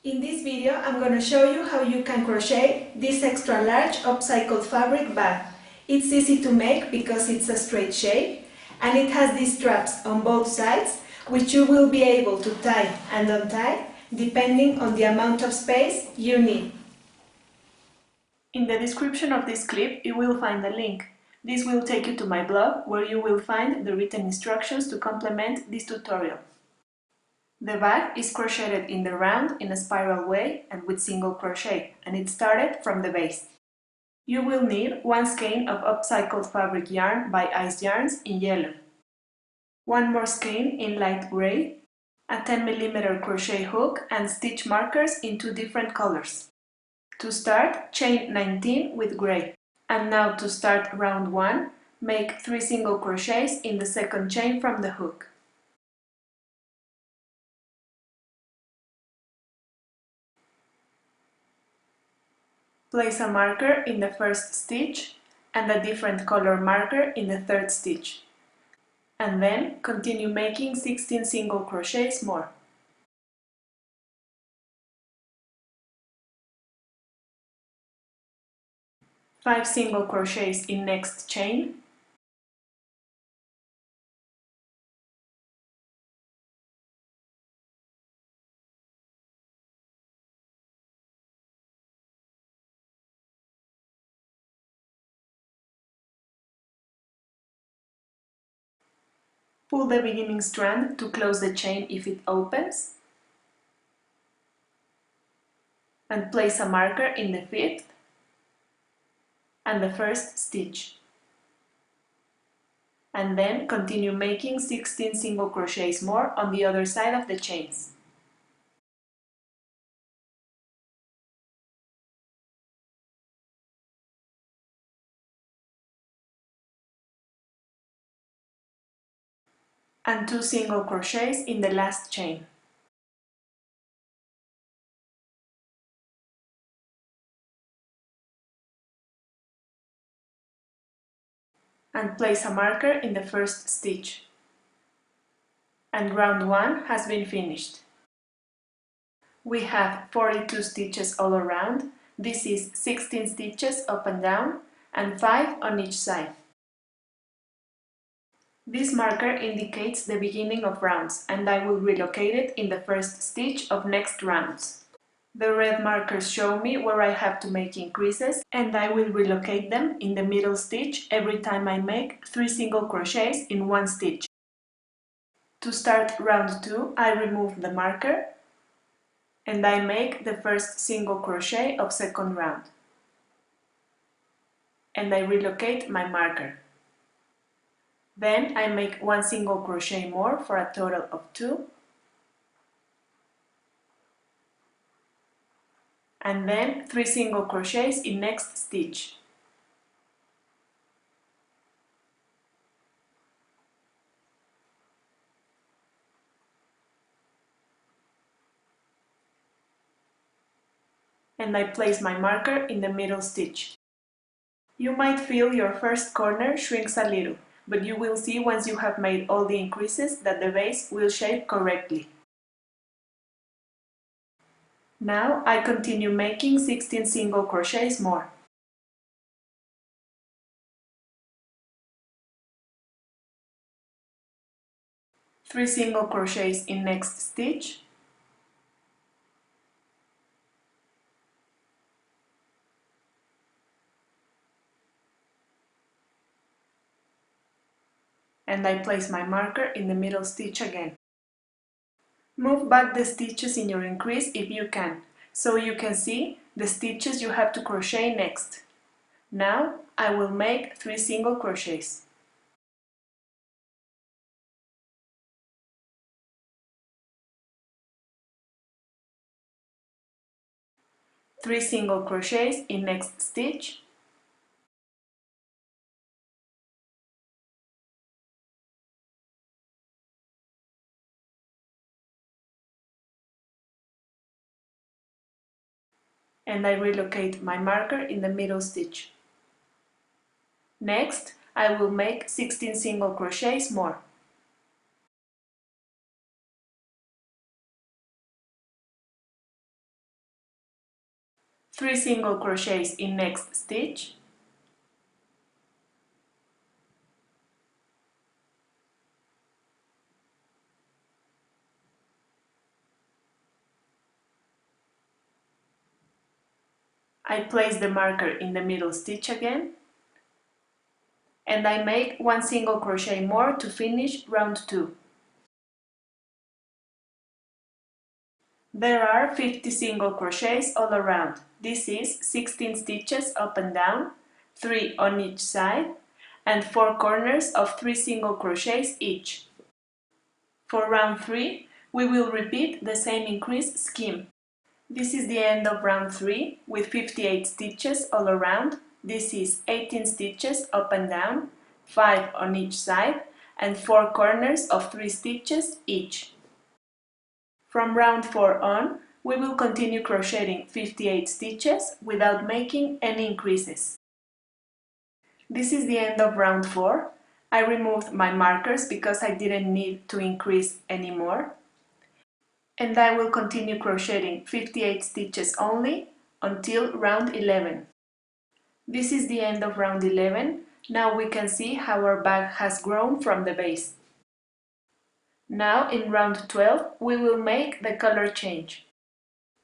In this video, I'm going to show you how you can crochet this extra large upcycled fabric bag. It's easy to make because it's a straight shape and it has these straps on both sides which you will be able to tie and untie depending on the amount of space you need. In the description of this clip you will find a link. This will take you to my blog where you will find the written instructions to complement this tutorial. The bag is crocheted in the round in a spiral way and with single crochet, and it started from the base. You will need one skein of upcycled fabric yarn by Ice Yarns in yellow, one more skein in light gray, a 10mm crochet hook and stitch markers in two different colors. To start, chain 19 with gray. And now to start round 1, make 3 single crochets in the second chain from the hook. Place a marker in the first stitch and a different color marker in the third stitch. And then continue making 16 single crochets more. Five single crochets in next chain. Pull the beginning strand to close the chain if it opens, and place a marker in the fifth and the first stitch. And then continue making 16 single crochets more on the other side of the chains. And 2 single crochets in the last chain. And place a marker in the first stitch. And round 1 has been finished. We have 42 stitches all around. This is 16 stitches up and down and 5 on each side. This marker indicates the beginning of rounds, and I will relocate it in the first stitch of next rounds. The red markers show me where I have to make increases, and I will relocate them in the middle stitch every time I make 3 single crochets in one stitch. To start round 2, I remove the marker and I make the first single crochet of second round. And I relocate my marker. Then I make 1 single crochet more for a total of 2. And then 3 single crochets in next stitch. And I place my marker in the middle stitch. You might feel your first corner shrinks a little, but you will see once you have made all the increases that the base will shape correctly. Now I continue making 16 single crochets more. Three single crochets in next stitch. And I place my marker in the middle stitch again. Move back the stitches in your increase if you can, so you can see the stitches you have to crochet next. Now I will make 3 single crochets. Three single crochets in next stitch. And I relocate my marker in the middle stitch. Next, I will make 16 single crochets more. 3 single crochets in next stitch, I place the marker in the middle stitch again, and I make 1 single crochet more to finish round 2. There are 50 single crochets all around. This is 16 stitches up and down, 3 on each side, and 4 corners of 3 single crochets each. For round 3, we will repeat the same increase scheme. This is the end of round 3 with 58 stitches all around. This is 18 stitches up and down, 5 on each side, and 4 corners of 3 stitches each. From round 4 on, we will continue crocheting 58 stitches without making any increases. This is the end of round 4. I removed my markers because I didn't need to increase anymore. And I will continue crocheting 58 stitches only until round 11. This is the end of round 11. Now we can see how our bag has grown from the base. Now in round 12 we will make the color change.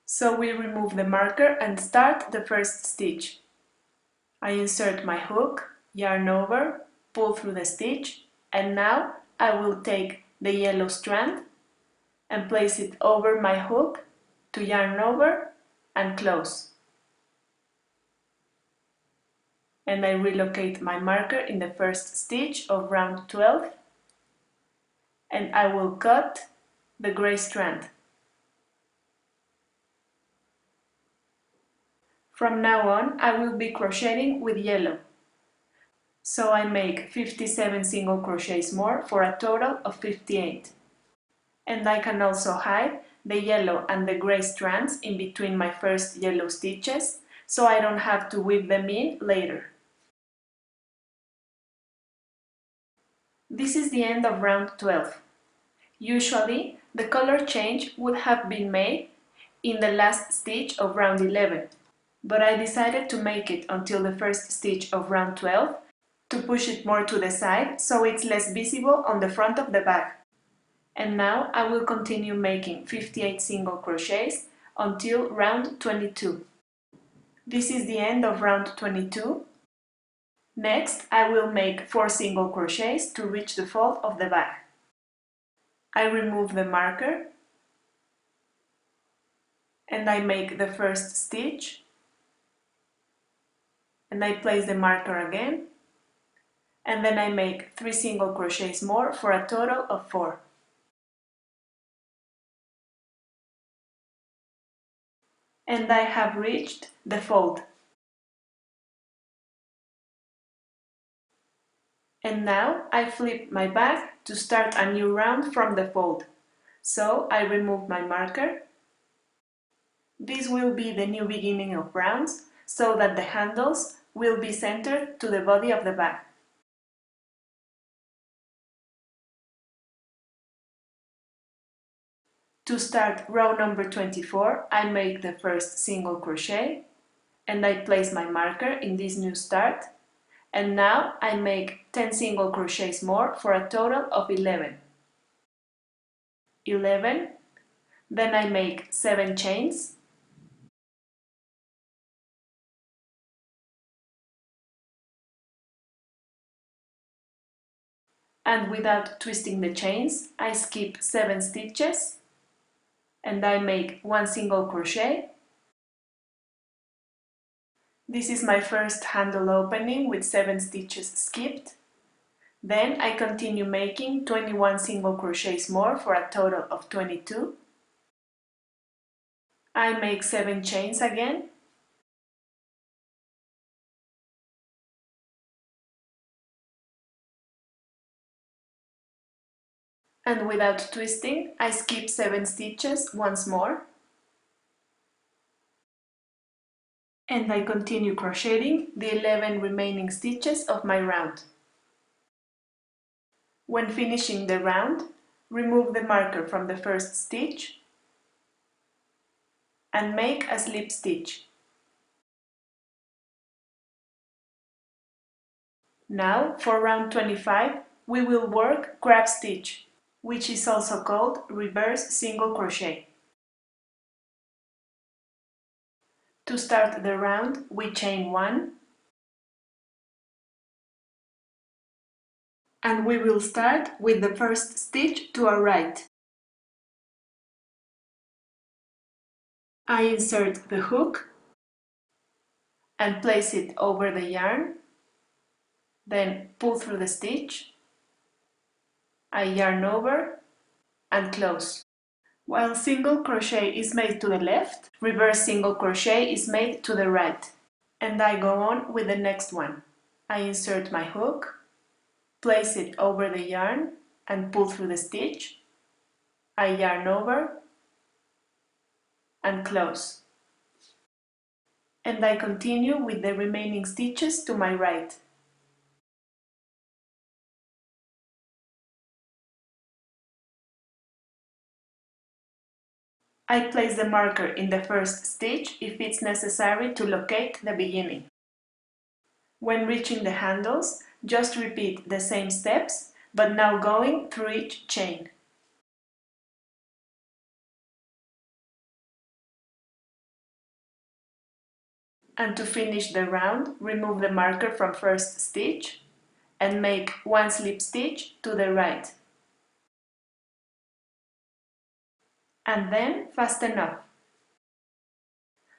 So we remove the marker and start the first stitch. I insert my hook, yarn over, pull through the stitch, and now I will take the yellow strand and place it over my hook to yarn over and close. And I relocate my marker in the first stitch of round 12, and I will cut the gray strand. From now on, I will be crocheting with yellow. So I make 57 single crochets more for a total of 58. And I can also hide the yellow and the gray strands in between my first yellow stitches, so I don't have to weave them in later. This is the end of round 12. Usually, the color change would have been made in the last stitch of round 11, but I decided to make it until the first stitch of round 12 to push it more to the side so it's less visible on the front of the bag. And now I will continue making 58 single crochets until round 22. This is the end of round 22. Next, I will make 4 single crochets to reach the fold of the bag. I remove the marker and I make the first stitch, and I place the marker again, and then I make 3 single crochets more for a total of 4. And I have reached the fold. And now I flip my bag to start a new round from the fold. So I remove my marker. This will be the new beginning of rounds, so that the handles will be centered to the body of the bag. To start row number 24, I make the first single crochet, and I place my marker in this new start, and now I make 10 single crochets more for a total of 11. 11, then I make 7 chains, and without twisting the chains, I skip 7 stitches, and I make 1 single crochet. This is my first handle opening with 7 stitches skipped. Then I continue making 21 single crochets more for a total of 22. I make 7 chains again, and without twisting, I skip 7 stitches once more, and I continue crocheting the 11 remaining stitches of my round. When finishing the round, remove the marker from the first stitch and make a slip stitch. Now, for round 25, we will work crab stitch, which is also called reverse single crochet. To start the round, we chain 1, and we will start with the first stitch to our right. I insert the hook and place it over the yarn, then pull through the stitch, I yarn over and close. While single crochet is made to the left, reverse single crochet is made to the right. And I go on with the next one. I insert my hook, place it over the yarn and pull through the stitch, I yarn over and close. And I continue with the remaining stitches to my right. I place the marker in the first stitch if it's necessary to locate the beginning. When reaching the handles, just repeat the same steps, but now going through each chain. And to finish the round, remove the marker from first stitch and make one slip stitch to the right. And then fasten up.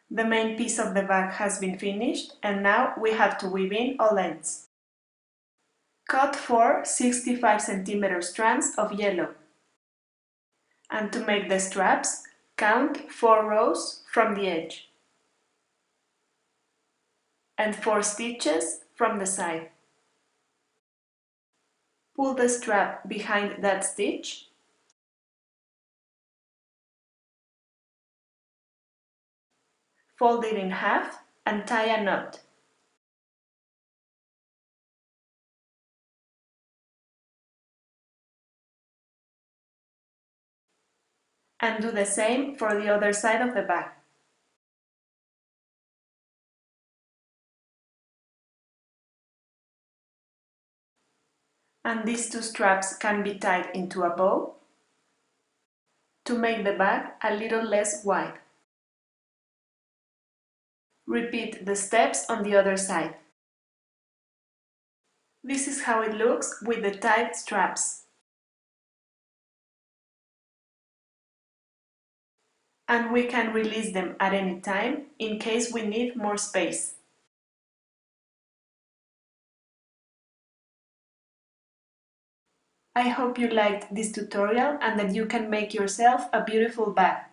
The main piece of the bag has been finished, and now we have to weave in all ends. Cut 4 65 cm strands of yellow. And to make the straps, count 4 rows from the edge and 4 stitches from the side. Pull the strap behind that stitch, fold it in half and tie a knot. And do the same for the other side of the bag. And these two straps can be tied into a bow to make the bag a little less wide. Repeat the steps on the other side. This is how it looks with the tied straps. And we can release them at any time in case we need more space. I hope you liked this tutorial and that you can make yourself a beautiful bag.